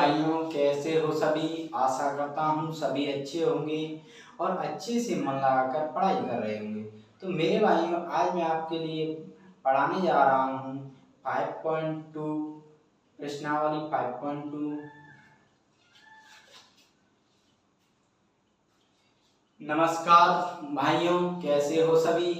भाइयों, कैसे हो सभी। आशा करता हूँ सभी अच्छे होंगे और अच्छे से मन लगाकर पढ़ाई कर रहे होंगे। तो मेरे भाइयों, आज मैं आपके लिए पढ़ाने जा रहा हूँ 5.2 प्रश्नावली 5.2। नमस्कार भाइयों, कैसे हो सभी,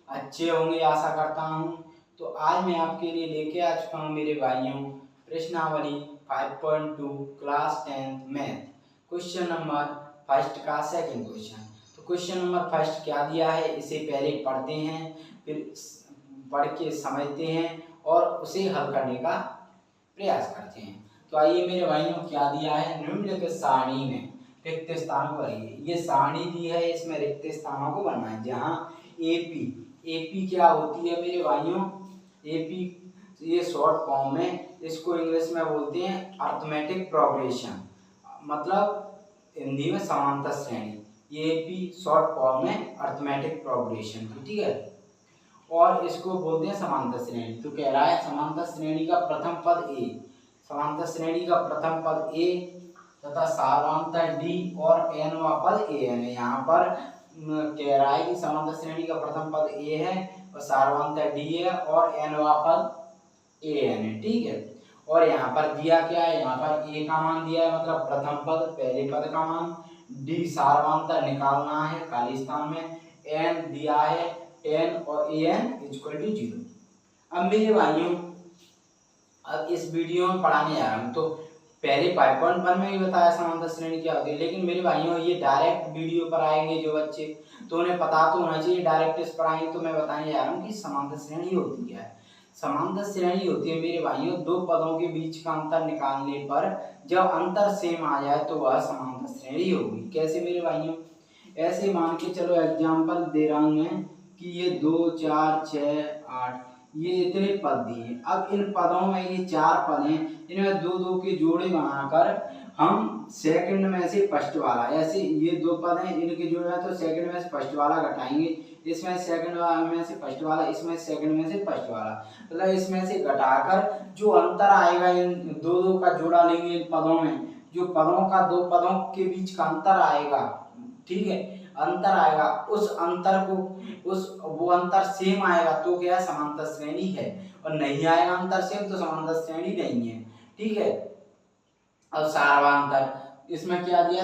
अच्छे होंगे आशा करता हूँ। तो आज मैं आपके लिए लेके आ चुका हूँ मेरे भाइयों प्रश्नावली 5.2 class 10th math, question number first का सेकंड क्वेश्चन। तो क्वेश्चन नंबर फर्स्ट क्या दिया है, इसे पहले पढ़ते हैं, फिर पढ़ के समझते हैं और उसे हल करने का प्रयास करते हैं। तो आइए मेरे भाइयों, क्या दिया है, निम्नलिखित सारणी में रिक्त स्थान को भरिए। ये सारणी दी है, इसमें रिक्त स्थानों को भरना है। जहाँ एपी क्या होती है मेरे भाइयों, एपी ये शॉर्ट फॉर्म में, इसको इंग्लिश में बोलते हैं अर्थमेटिक प्रोग्रेशन, मतलब हिंदी में समांतर श्रेणी। ये एपी शॉर्ट फॉर्म में अर्थमेटिक प्रोग्रेशन, ठीक है, और इसको बोलते हैं समांतर श्रेणी। तो कह रहा है समांतर श्रेणी का प्रथम पद ए, समांतर श्रेणी का प्रथम पद ए तथा सार्वंतर डी और एनवा पद ए है। यहाँ पर कह रहा है कि समांतर श्रेणी का प्रथम पद ए है और सार्वंतर डी है और एनवा पद ए है, ठीक है। और यहाँ पर दिया क्या है, यहाँ पर ए का मान दिया है, मतलब प्रथम पद पहले पद का मान, डी सार्वंतर निकालना है खाली स्थान में, एन दिया है 10 और ए एन इक्वल टू 0। अब मेरे भाइयों, अब इस वीडियो में पढ़ाने जा रहा हूँ। तो पहले 5.1 में भी बताया समांतर श्रेणी क्या होती है, लेकिन मेरे भाइयों ये डायरेक्ट वीडियो पर आएंगे जो बच्चे, तो उन्हें पता तो होना चाहिए डायरेक्ट इस पर आएंगे। तो मैं बताने जा रहा हूँ कि समांतर श्रेणी होती क्या है। समांतर श्रेणी होती है मेरे भाइयों दो पदों के बीच का अंतर निकालने पर जब अंतर सेम आ जाए तो वह समांतर श्रेणी होगी। कैसे मेरे भाइयों, ऐसे मान के चलो, एग्जाम्पल दे रहा हूँ मैं कि ये 2 4 6 8 ये इतने पद दिए। अब इन पदों में ये 4 पद हैं, इनमें 2-2 के जोड़े बनाकर हम सेकंड में से फर्स्ट वाला, ऐसे ये 2 पद हैं, इनके जोड़े में तो सेकंड में से फर्स्ट वाला घटाएंगे, इसमें सेकंड में से फर्स्ट वाला, इसमें सेकंड में से फर्स्ट वाला, मतलब इसमें से घटाकर जो अंतर आएगा, इन 2-2 का जोड़ा लेंगे इन पदों में, जो पदों का 2 पदों के बीच का अंतर आएगा, ठीक है, अंतर आएगा, उस अंतर को वो अंतर सेम आएगा तो क्या समांतर श्रेणी है, और नहीं आएगा अंतर सेम तो समांतर श्रेणी नहीं है, ठीक है। अब सार्वंतर, इसमें क्या दिया,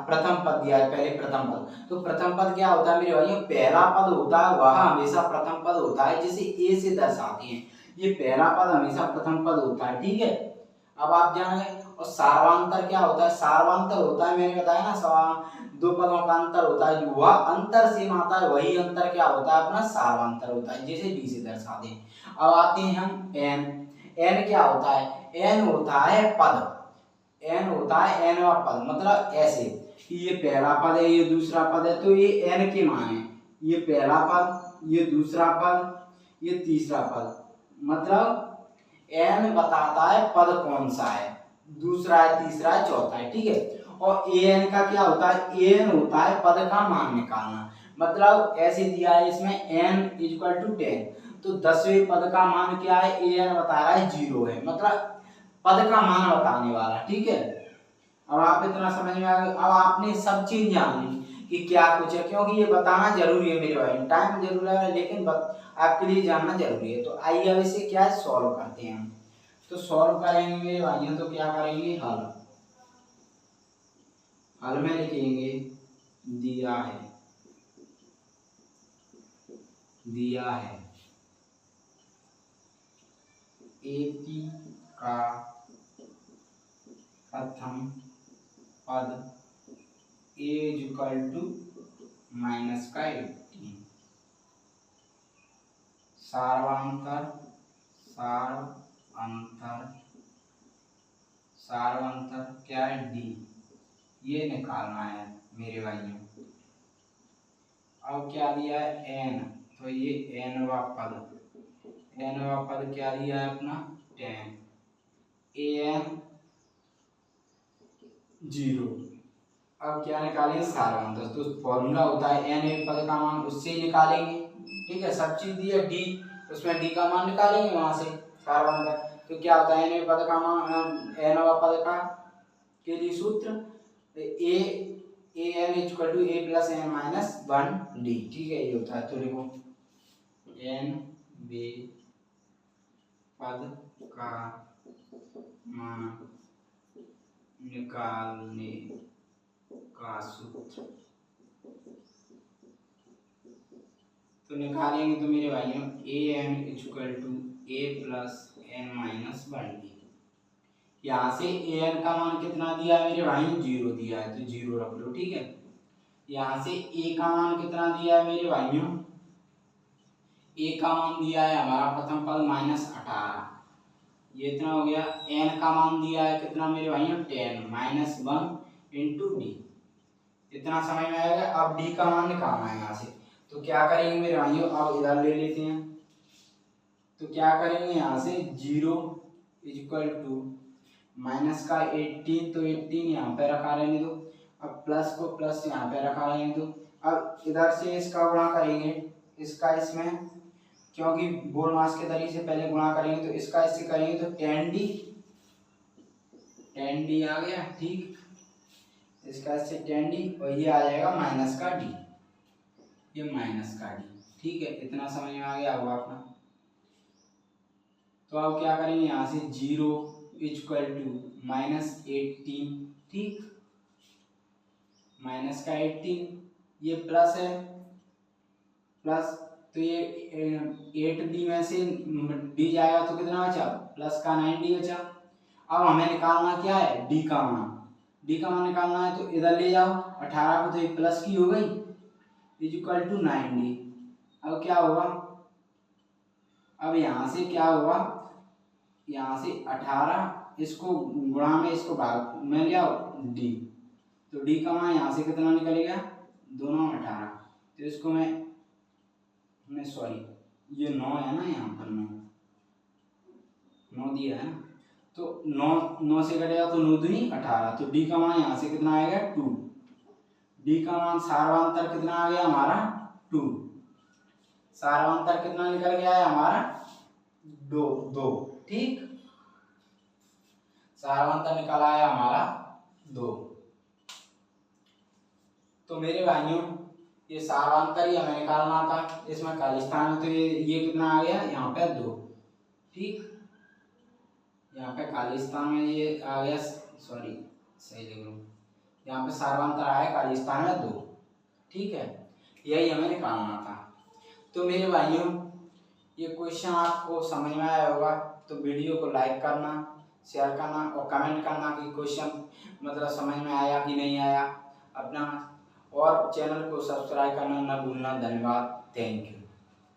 प्रथम पद दिया है, पहले प्रथम पद। तो प्रथम पद क्या होता है मेरे भाइयों, पहला पद होता है वह हमेशा प्रथम पद होता है जिसे ए से दर्शाते हैं। ये पहला पद हमेशा प्रथम पद होता है, ठीक है। अब आप जान गए। और सार्वंतर क्या होता है, सार्वंतर होता है, मैंने बताया ना, 2 पदों का अंतर होता है, जो वह अंतर सेम आता है वही अंतर क्या होता है, अपना सार्वंतर होता है, जिसे डी से दर्शाते हैं। अब आते हैं हम एन। एन क्या होता है, एन होता है पद, एन होता है एन और पद, मतलब ऐसे कि ये पहला पद है, ये दूसरा पद है, तो ये एन के मान है, ये पहला पद, ये दूसरा पद, ये तीसरा पद, मतलब एन बताता है पद कौन सा है, दूसरा है, तीसरा है, चौथा है, ठीक है। और ए एन का क्या होता है, ए एन होता है पद का मान निकालना, मतलब ऐसे दिया है इसमें एन इक्वल टू 10, तो 10वें पद का मान क्या है, ए एन बता रहा है 0 है, मतलब पद का मान बताने वाला, ठीक है। अब आप इतना समझ में आ गया। अब आपने सब चीज जान ली कि क्या कुछ है, क्योंकि ये बताना जरूरी है मेरे भाई, टाइम जरूर है लेकिन आपके लिए जानना जरूरी है। तो आइए अब इसे क्या है, सॉल्व करते हैं हम। तो सॉल्व करेंगे मेरे भाइयों, तो क्या करेंगे, हल, हल में लिखेंगे दिया है, दिया है एपी का प्रथम पद ए इक्वल टू माइनस का 18, सार्वंतर, सार्वंतर क्या है, डी, ये निकालना है मेरे भाइयों। अब क्या दिया है, एन, तो ये एनवा पद, एनवा पद क्या दिया है अपना 10, ए एन 0। अब क्या निकालेंगे, सार्वंतर, तो फॉर्मूला होता है एन एक पद का मान, उससे ही निकालेंगे, ठीक है। सब चीज दी है डी, उसमें डी का मान निकालेंगे वहां से सार्वंतर, तो क्या होता है एन एक पद का मान, एन व पद का के लिए सूत्र an equal to a plus n minus 1d, ठीक है, ये होता है। तो देखो n बे पद का मान निकालने का सूत्र। तो निकालेंगे तो मेरे भाइयों an equal to a plus n minus 1d। यहाँ से an का मान कितना दिया है मेरे भाई, 0 दिया है, तो 0 रख लो, ठीक है। यहाँ से a का मान कितना दिया है मेरे भाइयों, a का मान दिया है हमारा प्रथम पद -18, ये इतना हो गया। n का मान दिया है कितना मेरे भाइयों, 10 माइनस 1 इंटू डी, इतना समझ में आएगा। अब d का मान निकालना है यहाँ से, तो क्या करेंगे मेरे भाइयों, अब इधर ले लेते हैं। तो क्या करेंगे यहाँ से 0 इक्वल टू माइनस का 18, तो 18 यहाँ पे रखा रहने दो। अब प्लस को प्लस यहाँ पे रखा रहने दो। अब इधर से इसका गुणा करेंगे, इसका इसमें, क्योंकि बोलमास के तरीके से पहले गुणा करेंगे, तो इसका इससे करेंगे तो 10d आ गया, ठीक। इसका इससे 10d और ये आ जाएगा माइनस का d, ये माइनस का d, ठीक है। इतना समझ में आ गया होगा अपना। तो अब क्या करेंगे यहाँ से 0 इक्वल टू -18, ठीक, माइनस का 18, ये प्लस है, प्लस, तो ये 8d में से d जाएगा तो कितना बचा, प्लस का 9d बचा। अब हमें निकालना क्या है, d का मान, d का मान निकालना है, तो इधर ले जाओ 18 को, तो एक प्लस की हो गई, इक्वल टू 9d। अब क्या होगा, अब यहाँ से क्या होगा, यहाँ से 18 इसको गुणा में इसको भाग में ले आओ d, तो d का मान यहाँ से कितना निकलेगा, दोनों 18, तो इसको मैं सॉरी ये 9 है ना, यहाँ पर 9 दिया है ना, तो 9 से कटेगा तो 9 दूनी 18, तो d का मान यहाँ से कितना आएगा 2, d का मान सार्वंतर कितना आ गया हमारा 2, सार्वंतर कितना निकल गया है हमारा 2, ठीक, सार्वंतर निकला है हमारा 2। तो मेरे भाइयों ये सार्वंतर ही हमें निकालना था, इसमें खालिस्तान में, तो ये कितना आ गया यहाँ पे 2, ठीक, यहाँ पे खालिस्तान में ये आ गया, सॉरी सही लिख लूँ, यहाँ पे सार्वंतर आया खालिस्तान में 2, ठीक है, यही हमें निकालना था। तो मेरे भाइयों ये क्वेश्चन आपको समझ में आया होगा, तो वीडियो को लाइक करना, शेयर करना और कमेंट करना कि क्वेश्चन मतलब समझ में आया कि नहीं आया अपना, और चैनल को सब्सक्राइब करना न भूलना। धन्यवाद, थैंक यू।